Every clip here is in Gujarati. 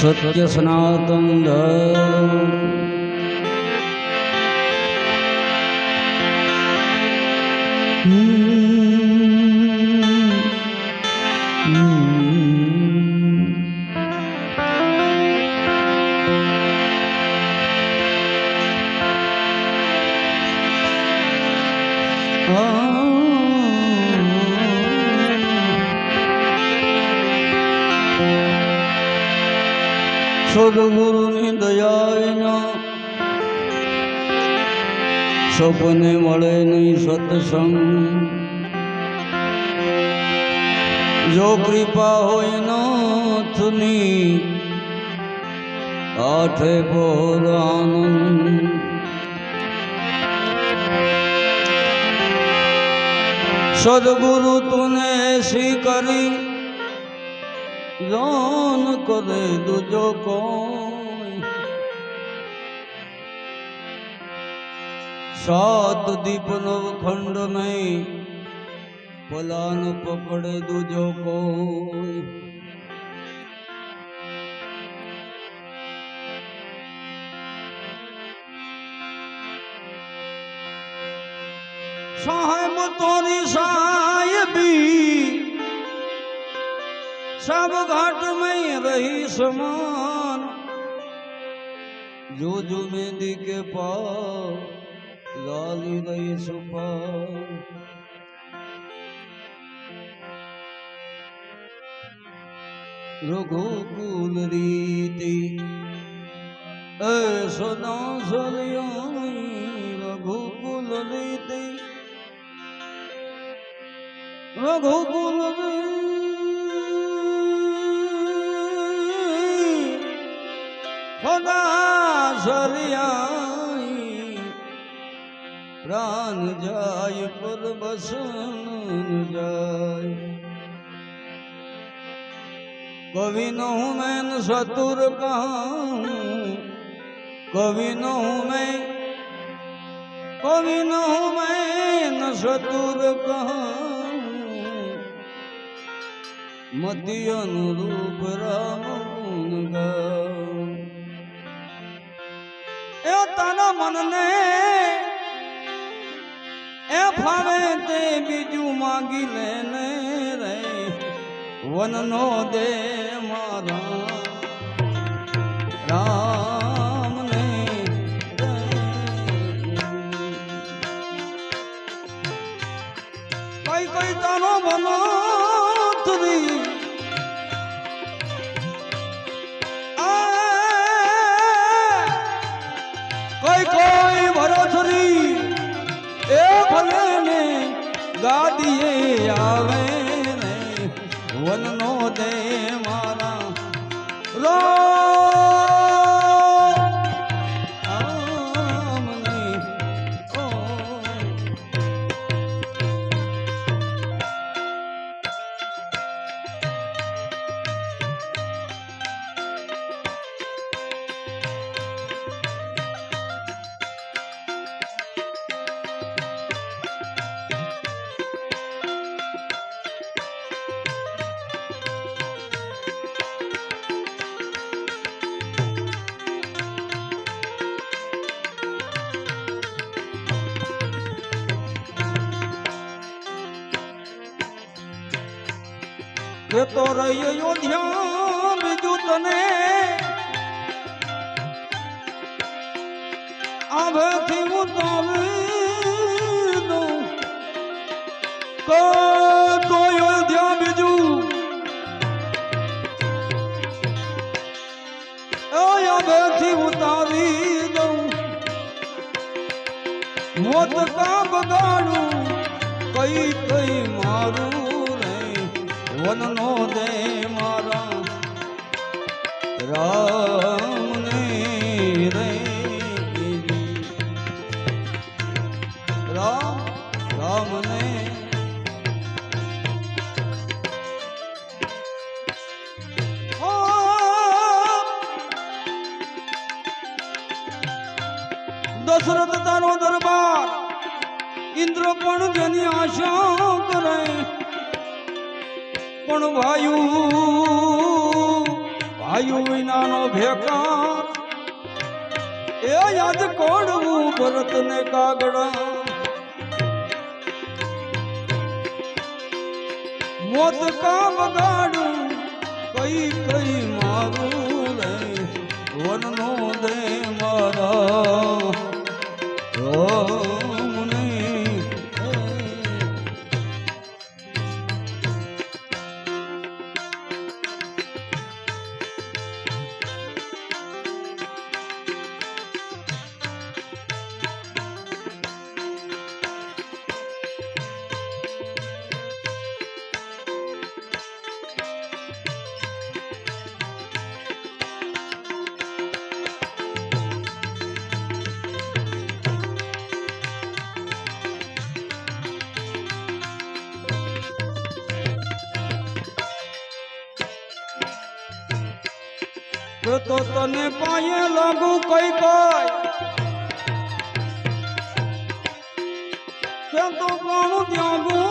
सत्य सनातन धर्म સદગુરુની દયા વિના સપને મળે નહીં સત્સંગ. જો કૃપા હોય નાથની આઠે પહોર આનંદ. સદગુરુ તુને એસી કરી जान करे दूजो कोई. सात दीप नवखंड में पलान पकड़े दूजो कोई. साहेब तोरी साहेबी सब घाट में रही समान. जो जो मेहंदी के पाव लाली रही सुपा. रघुकुल रीति ऐसा रघुकुल रीति रघुकुल सदा सरियाई. प्राण जाय पर बसन जाय. कवि न हूँ मैं न सतुर कहूँ. कवि न हूँ मैं न सतुर कहूँ. मति अनुरूप राम गुण गाऊं. ए तारा मन ने ए फावे ते बीजू मांगी लेने रे. वन नो दे मारा राम ने रे. कोई कोई तारो बनो तुरी कोई भरोसरी ए भले ने गादिए आवे ने. वन नो दे मारा राम ने. ये तो रही अयोध्या बीजू तने अब थी उतारी दो. तो अयोध्या बीजू अब थी उतारी दो. मोत का बगाड़ू कई कई मारू. वन नो दे मारा राम ने रे. राम ने दशरथ तारो दरबार इंद्र पण जनी आशा करे. પણ ભાયુ વિનાનો ભેકા એ યાદ કોડવું ભરત ને કાગડા મોત કા બગાડું કઈ કઈ મારું રે વનનો દે મારા રામને તો તને પાયે લાગુ કઈ કઈ કે તો કોણ ત્યાગું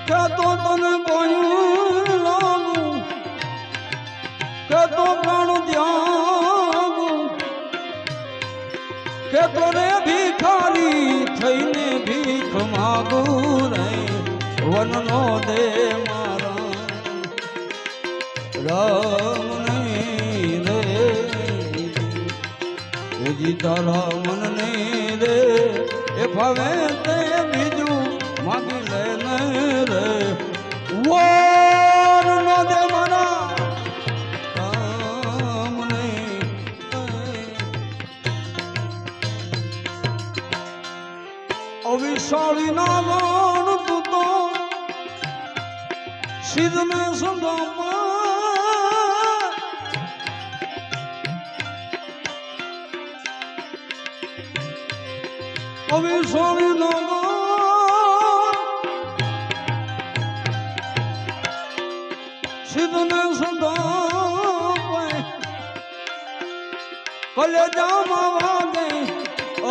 કે તો તને પાયું લાગુ કે તો પ્રાણ ત્યાગું કે તો રે ભિખારી થઈને ભીખ માગું રે વનનો દે મારા રામ ને રે જી તારા મન ને રે એ ભાવે તે બીજું માગી લે ને રે વનનો દે મારા રામ ને અવિશાળી ના ગણ તું તો સિદ્ધ ને સંગમાં અવિશાળી ના સિદ્ધ ને સંગમાં કલેજામાં વાગે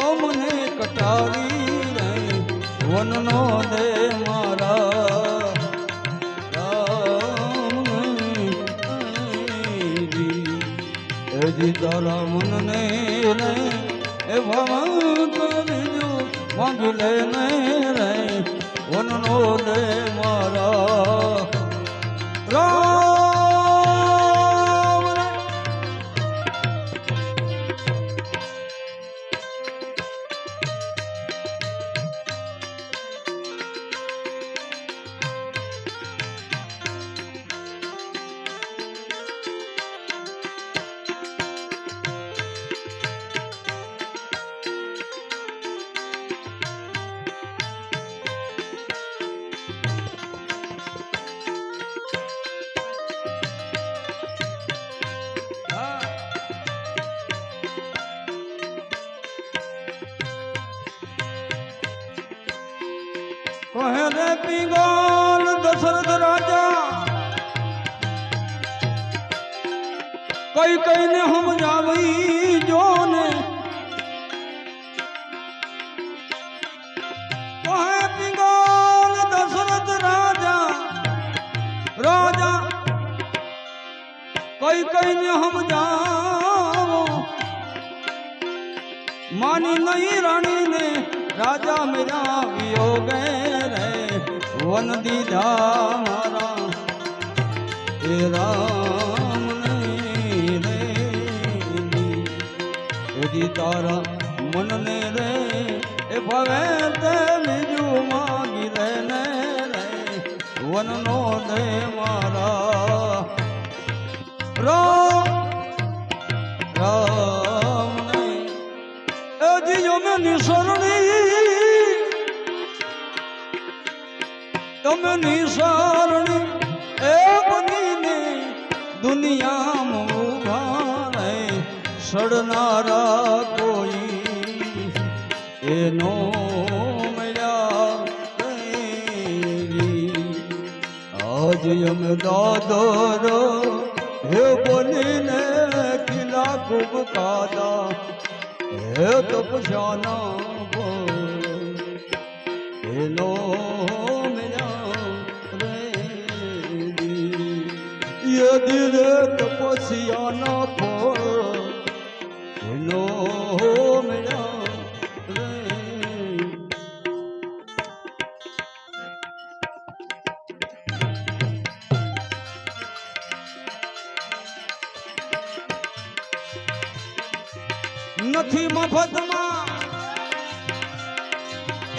અમને કટારી રે વનનો દે મારા જી તારા મન ને રે એ ભગવાન બીજું માંગી લે ને રે વનનો દે મારા રામ રે કહે રે પિંગલ દશરથ રાજા કઈ કઈને સમજાવી જો ને કહે પિંગલ દશરથ રાજા રાજા કઈ કઈને સમજાવો માની નહીં રાણી ને રાજા મેરા વિયોગે રે વન દીધા મારા એ રામ ને રે તારા મન ને રે એ ભવે તે બીજું માગી લે ને રે વનનો દે મારા રામ ને એ જીજો મેં નિસરણી તમે નિસરણી એ બનીને દુનિયામાં ઉભા રે સડનારા કોઈ એનો મળ્યા આજ અમે દાદર હે બનીને કિલા ખૂબ કાદા હે તપસ્યાના એનો મળ્યા રે ધીરે તપસ્યાના ફળ એનો મળ્યા રે. નથી મફતમાં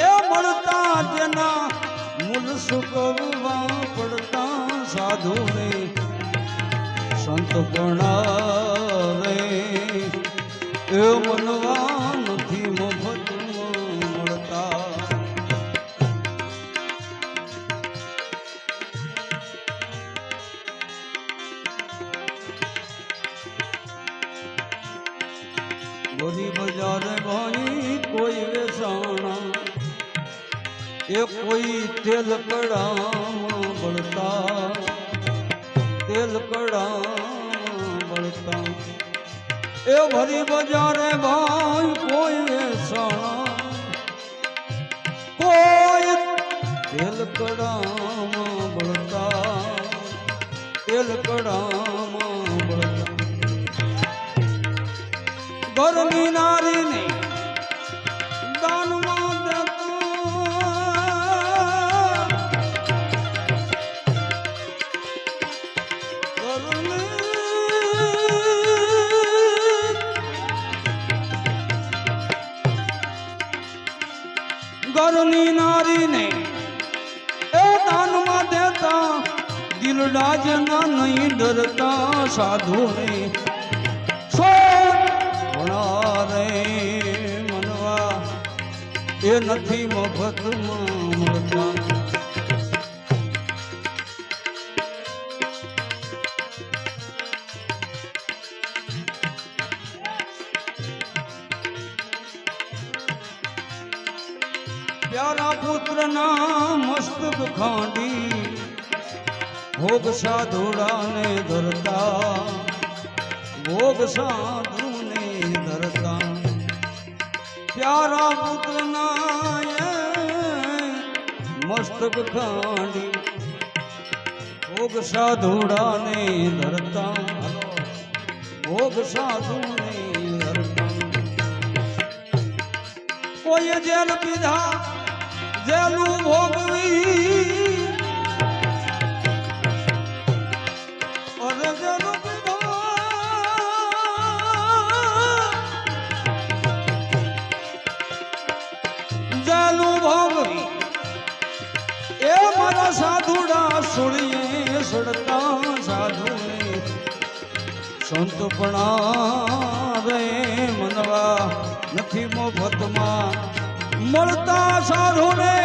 એ મળતા તેના મૂળ સુકવવા પડતા સાધુને સંત ગણાવે એ મનવા નથી મફતમાં મળતા. ગોરી બજારે ભાઈ કોઈ વેસાણા એ કોઈ તેલ કડામાં બળતા તેલ કડામાં બળતા એ ભરી બજારે ભાઈ કોઈ વેસાણા કોઈ તેલ કડામાં બળતા તેલ કડામાં બળતા. ગરમી નારીને દાનમાં ગરની નારીને એ દાનમાં દેતા દિલડા જના નહીં ડરતા સાધુને રે મનવા એ નથી મફતમાં મળતા. પ્યારા પુત્રના મસ્તક ખાંડી ભોગ સાધુડાને ધરતા ભોગ સાધુને ધરતા. પ્યારા પુત્રના મસ્તક ખાંડી ભોગ સાધુડાને ધરતા ભોગ સાધુને ધરતા. કોઈ જેલ પીધા જેલું ભોગવી અરે જેલું જેલું ભોગવી એ મારા સાધુડા સુળીએ સડતા સાધુને સંતપણા રે મનવા નથી મફતમાં મળતા સાધુને.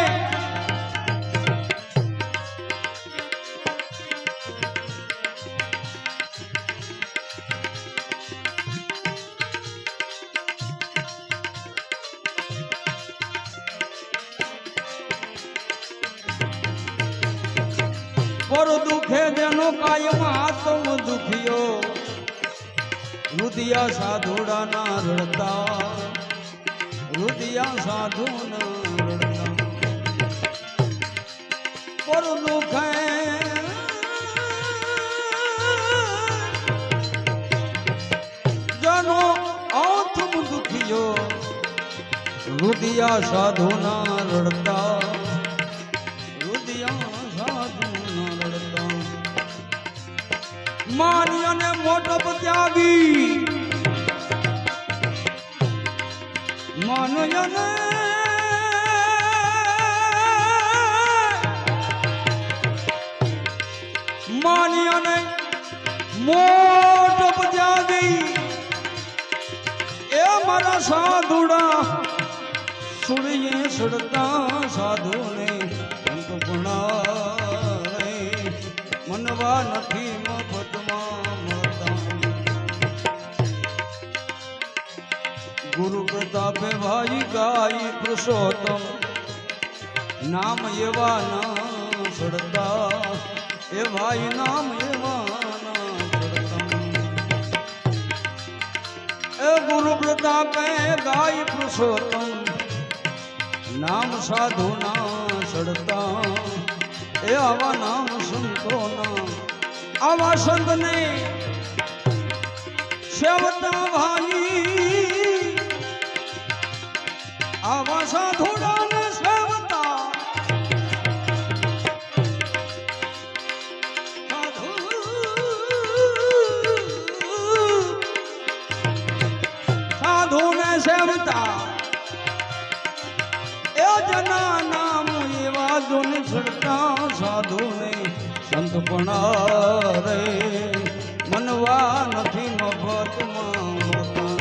પર દુખે જેનો કાયમ આત્મ દુખ્યો રુદિયા સાધુડાના રડતા રુદિયા સાધુના રડતા. પર દુખે જેનો આત્મ દુખ્યો રુદિયા સાધુના રડતા રુદિયા સાધુના રડતા. માની અને મોટપ ત્યાગી માનયને માની અને મોટપ ત્યાગી એ મારા સાધુડા સુળીએ સડતા સાધુને સંતપણા મનવા નથી મફતમાં મળતા. ગુરુ પ્રતાપે ભાઈ ગાય પુરુષોત્તમ નામ એવા ના સડતા એ ભાઈ નામ એવા ના સડતા. એ ગુરુ પ્રતાપે ગાય પુરુષોત્તમ નામ સાધુ ના સડતા એ આવા નામ સંતોના આવા સંતને સેવતા ભાઈ આવા સાધુડાને સેવતા સાધુને સેવતા એ જના નામ એવા જોન છડતા સાધુને સંતપણા રે મનવા નથી મફતમાં હોતા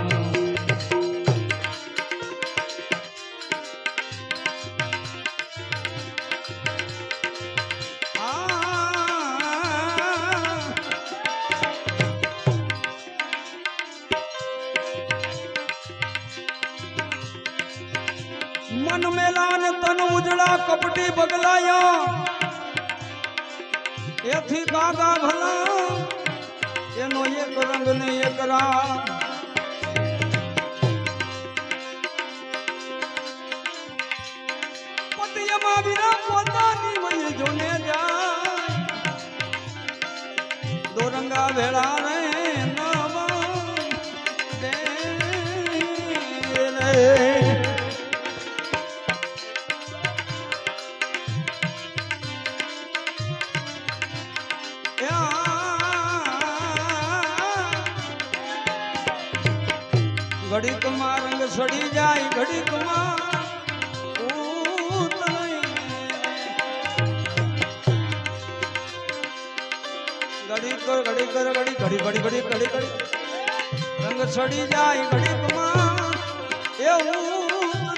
મન મેલા ને તન ઉજળા કપટી બગલાયા એથી કાગા ભલા એનો એક રંગ ને એક રાગ પતિયમાં વિના પોતાની મય જોને જાય દોરંગા ભેળા રે નવા દે રે ઘડીકમાં રંગ સડી જાય ઘડીકમાં ઘડી રંગ સડી જાય ઘડીકમાં એવું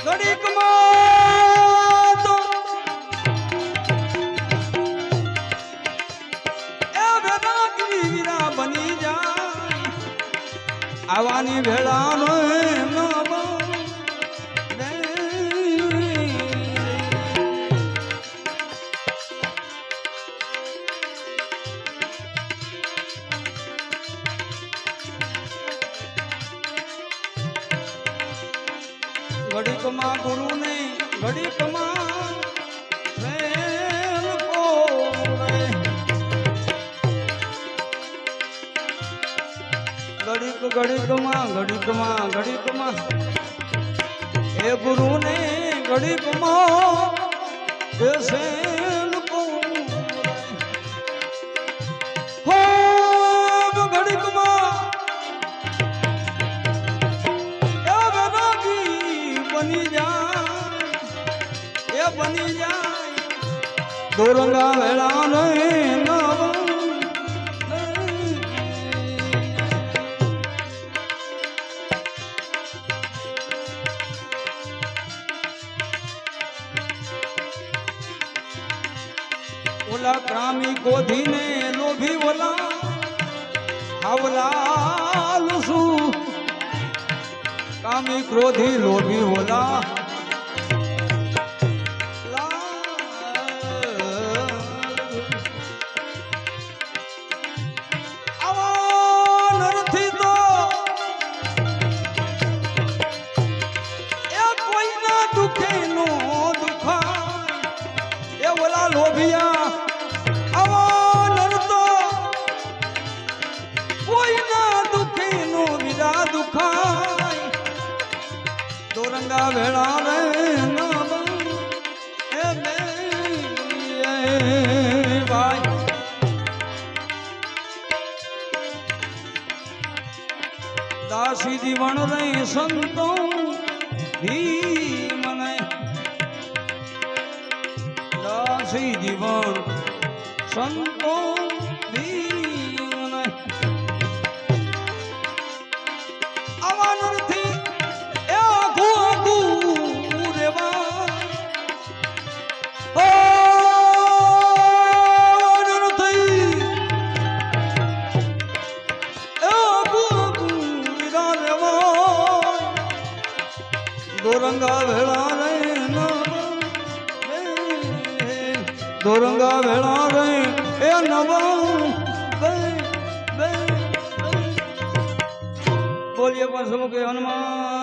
ઘડીકમાં તો એ વેદાગની વીરા બની જાય આવાની ભેળાનો ઘડીકમાં ગુરુને ઘડીકમાં ઘડીકમાં એ ગુરુને ઘડીકમાં દેશે હો ઘડીકમાં એ વેદાગી બની જાય દોરંગા વેળા ને ઓલા ક્રામી ગોધીને લોભી ઓલા હાવલા લુસુ કામી ક્રોધી લોભી ઓલા લોભિયા આવા નરતો કોઈના દુખી નો વિરા દુખાય દોરંગા ભેળા રે ભાઈ દાસી જીવન રે સંતો મને જીવન સંતો આવા નથી એ આઘું રેવા નથી એ આઘું રેવા દોરંગા ભેળા રે દોરંગા ભેળા રે એ નવા બોલીએ પણ સમુખ હનુમાન